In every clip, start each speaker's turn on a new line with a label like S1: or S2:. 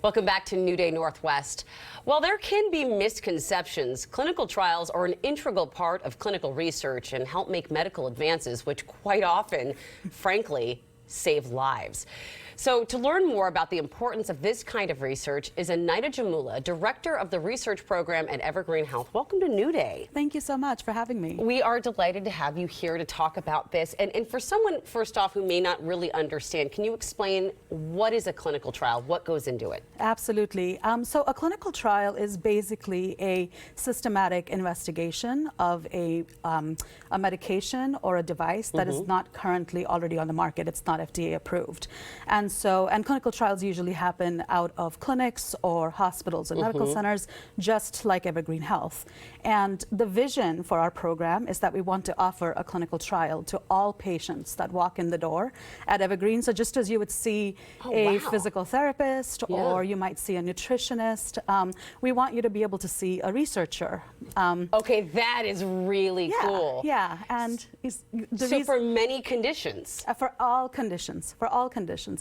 S1: Welcome back to New Day Northwest. While there can be misconceptions, clinical trials are an integral part of clinical research and help make medical advances, which quite often, frankly, save lives. So to learn more about the importance of this kind of research is Anaida Jamula, Director of the Research Program at Evergreen Health. Welcome to New Day.
S2: Thank you so much for having me.
S1: We are delighted to have you here to talk about this. And for someone, first off, who may not really understand, can you explain what is a clinical trial? What goes into it?
S2: Absolutely. So a clinical trial is basically a systematic investigation of a medication or a device that is not currently already on the market. It's not FDA approved. And clinical trials usually happen out of clinics or hospitals and medical centers, just like Evergreen Health. And the vision for our program is that we want to offer a clinical trial to all patients that walk in the door at Evergreen. So just as you would see a physical therapist or you might see a nutritionist, we want you to be able to see a researcher.
S1: Okay, that is really cool.
S2: Yeah, and
S1: so for many conditions?
S2: For all conditions,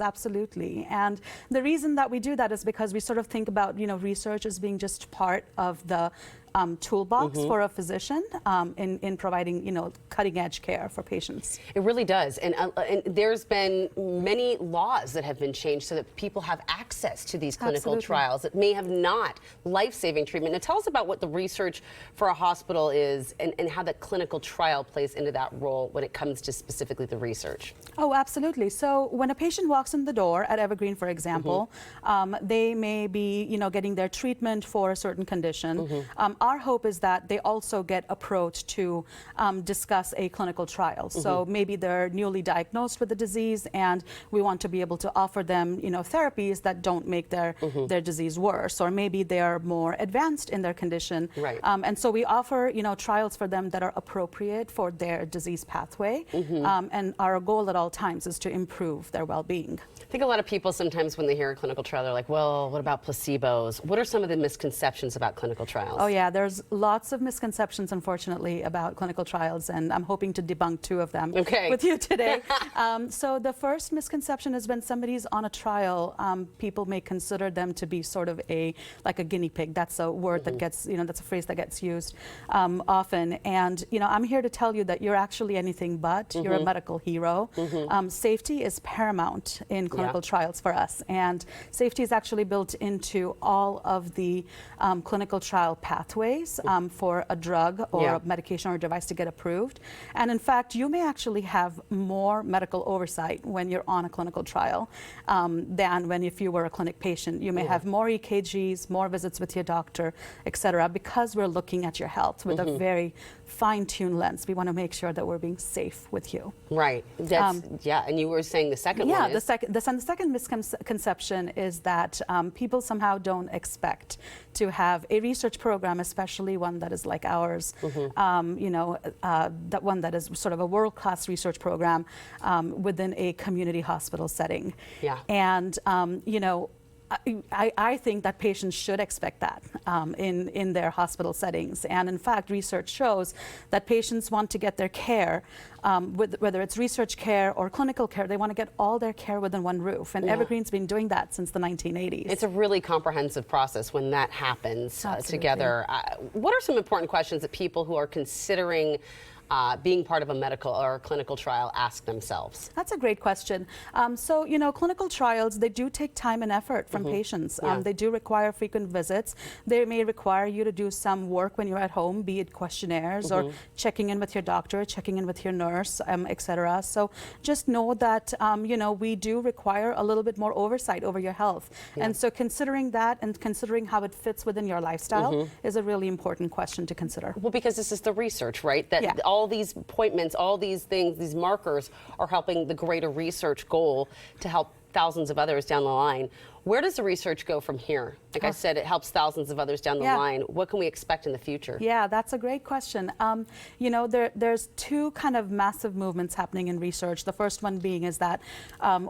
S2: absolutely. And the reason that we do that is because we sort of think about, research as being just part of the toolbox for a physician in providing, cutting-edge care for patients.
S1: It really does. And there's been many laws that have been changed so that people have access to these clinical trials that may have not life-saving treatment. Now tell us about what the research for a hospital is and how the clinical trial plays into that role when it comes to specifically the research.
S2: Oh, absolutely. So when a patient walks in the door at Evergreen, for example, they may be, getting their treatment for a certain condition. Our hope is that they also get approached to discuss a clinical trial. So maybe they're newly diagnosed with the disease and we want to be able to offer them, therapies that don't make their disease worse, or maybe they're more advanced in their condition.
S1: Right.
S2: And so we offer, trials for them that are appropriate for their disease pathway. And our goal at all times is to improve their well-being.
S1: I think a lot of people sometimes when they hear a clinical trial, they're like, well, what about placebos? What are some of the misconceptions about clinical trials?
S2: Oh yeah, there's lots of misconceptions, unfortunately, about clinical trials, and I'm hoping to debunk two of them with you today. So the first misconception is when somebody's on a trial, people may consider them to be sort of like a guinea pig. That's a word that gets, that's a phrase that gets used often. And, I'm here to tell you that you're actually anything but. You're a medical hero. Safety is paramount in clinical trials for us, and safety is actually built into all of the clinical trial pathways for a drug or a medication or a device to get approved. And in fact, you may actually have more medical oversight when you're on a clinical trial than when if you were a clinic patient. You may have more EKGs, more visits with your doctor, etc., because we're looking at your health with a very fine-tuned lens. We want to make sure that we're being safe with you.
S1: Right. That's, and you were saying the second one is?
S2: The second misconception is that people somehow don't expect to have a research program, especially one that is like ours, that one that is sort of a world-class research program within a community hospital setting. And, I think that patients should expect that in their hospital settings. And in fact, research shows that patients want to get their care, whether it's research care or clinical care, they want to get all their care within one roof. And Evergreen's been doing that since the 1980s.
S1: It's a really comprehensive process when that happens together. What are some important questions that people who are considering being part of a medical or clinical trial ask themselves?
S2: That's a great question. So, clinical trials, they do take time and effort from patients. They do require frequent visits. They may require you to do some work when you're at home, be it questionnaires or checking in with your doctor, checking in with your nurse, etc. So just know that, we do require a little bit more oversight over your health. And so considering that and considering how it fits within your lifestyle is a really important question to consider.
S1: Well, because this is the research, right? That all these appointments, all these things, these markers are helping the greater research goal to help thousands of others down the line. Where does the research go from here? Like I said, it helps thousands of others down the line. What can we expect in the future?
S2: Yeah, that's a great question. There's two kind of massive movements happening in research. The first one being is that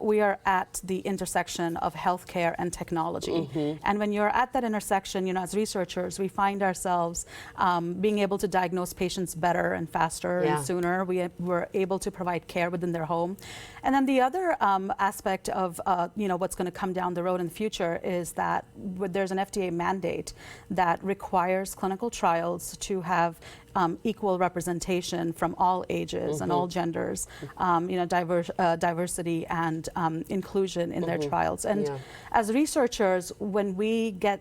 S2: we are at the intersection of healthcare and technology. And when you're at that intersection, as researchers, we find ourselves being able to diagnose patients better and faster and sooner. We're able to provide care within their home. And then the other aspect of what's going to come down the road in the future is that there's an FDA mandate that requires clinical trials to have equal representation from all ages and all genders, diversity and inclusion in their trials. And as researchers, when we get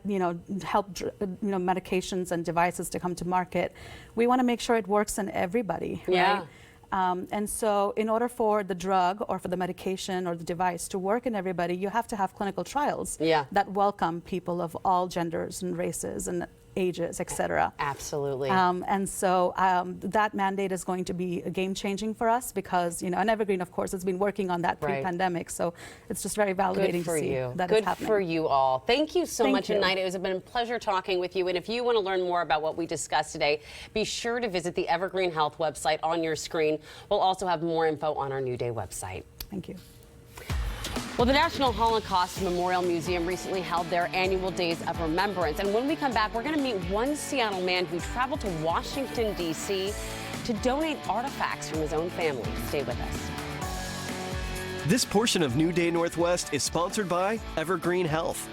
S2: help medications and devices to come to market, we want to make sure it works in everybody, right? And so in order for the drug or for the medication or the device to work in everybody, you have to have clinical trials that welcome people of all genders and races and ages, etc.
S1: Absolutely.
S2: And so that mandate is going to be game-changing for us because, and Evergreen, of course, has been working on that pre-pandemic. So it's just very validating to see that it's happening.
S1: Good for you all. Thank you so much, Anaida. It has been a pleasure talking with you. And if you want to learn more about what we discussed today, be sure to visit the Evergreen Health website on your screen. We'll also have more info on our New Day website.
S2: Thank you.
S1: Well, the National Holocaust Memorial Museum recently held their annual Days of Remembrance. And when we come back, we're going to meet one Seattle man who traveled to Washington, D.C. to donate artifacts from his own family. Stay with us.
S3: This portion of New Day Northwest is sponsored by Evergreen Health.